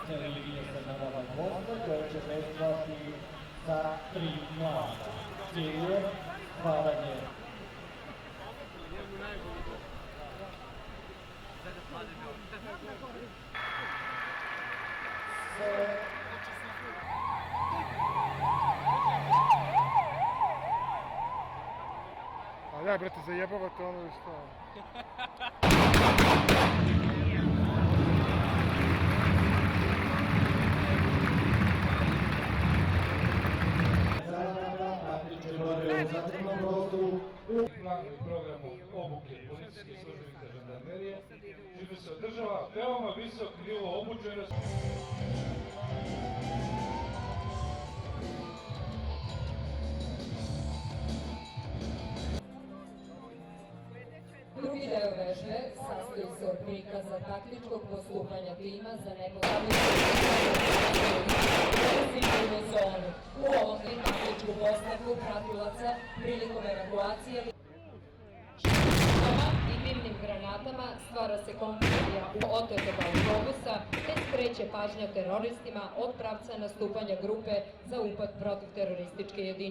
Televizija se nadava gosta koja će vestvati sa 3 mlada. Cilj je stvaranje A daj, brate, zajebavate ono i što? Planu i programu obuke policijskih službenika žandarmerije, čime se održava veoma visok nivo obučenosti. Drugi deo vežbe sastoji se od prikaza taktičkog postupanja tima za nepostavljanje sigurnu zonu. U ovom taktičku postavku pratilaca prilikom evakuacije i dimnim granatama stvara se konfuzija u otetog autobusa te skreće pažnja teroristima od pravca nastupanja grupe za upad protiv terorističke jedinice.